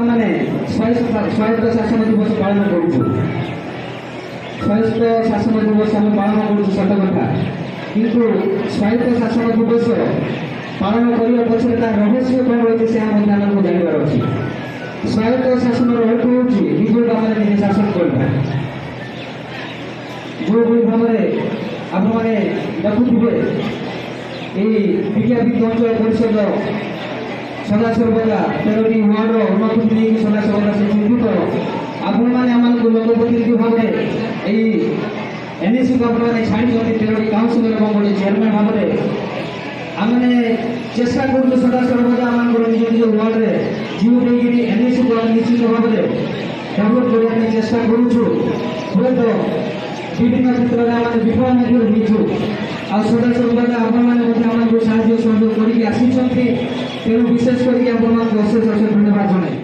ମାନେ ସ୍ୱାୟତ୍ତ ଶାସନ ଦିବସ ପାଳନ କରୁଛୁ। ସ୍ୱାୟତ୍ତ ଶାସନ ଦିବସ ଆମେ ପାଳନ କରୁଛୁ ସତ କଥା, କିନ୍ତୁ ସ୍ୱାୟତ୍ତ ଶାସନ ଦିବସ ପାଳନ କରିବା ପଛରେ ତାର ରହସ୍ୟ କ'ଣ ରହିଛି ସେ ମଧ୍ୟ ଆମକୁ ଜାଣିବାର ଅଛି। ସ୍ୱାୟତ୍ତ ଶାସନର ଅର୍ଥ ହେଉଛି ନିଜକୁ ଆମେ ନିଜେ ଶାସନ କରିବା। ଯେଉଁଭଳି ଭାବରେ ଆପଣମାନେ ଦେଖୁଥିବେ ଏହି ବିଜ୍ଞାପିତ ଅଞ୍ଚଳ ପରିଷଦ ସଦାସର୍ବଦା 13ଟି ୱାର୍ଡର ଉନ୍ନତି ନେଇକି ସଦାସର୍ବଦା ସେ ଚିନ୍ତିତ। ଆପଣମାନେ ଆମମାନଙ୍କୁ ଲୋକପ୍ରତିନିଧି ଭାବରେ ଏହି ଏନ୍ଏସିକୁ ଆପଣମାନେ ଛାଡ଼ିଛନ୍ତି 13ଟି କାଉନ୍ସିଲର ଏବଂ ଗୋଟେ ଚେୟାରମ୍ୟାନ୍ ଭାବରେ। ଆମେ ଚେଷ୍ଟା କରୁଛୁ ସଦାସର୍ବଦା ଆମଙ୍କର ନିଜ ନିଜ ୱାର୍ଡରେ ଜିଓ ଦେଇକିରି ଏନ୍ଏସିକୁ ଆମେ ନିଶ୍ଚିତ ଭାବରେ ଡେଭଲପ୍ କରିବା ପାଇଁ ଚେଷ୍ଟା କରୁଛୁ। ହୁଏତ ବିଭିନ୍ନ କ୍ଷେତ୍ରରେ ଆମେ ବିଫଳ ମଧ୍ୟ ହୋଇଛୁ। ଆଉ ସଦାସର୍ବଦା ଆପଣମାନେ ମଧ୍ୟ ଆମକୁ ସାହାଯ୍ୟ ସହଯୋଗ କରିକି ଆସିଛନ୍ତି। ତେଣୁ ବିଶେଷ କରିକି ଆପଣମାନଙ୍କୁ ଅଶେଷ ଅଶେଷ ଧନ୍ୟବାଦ ଜଣାଏ।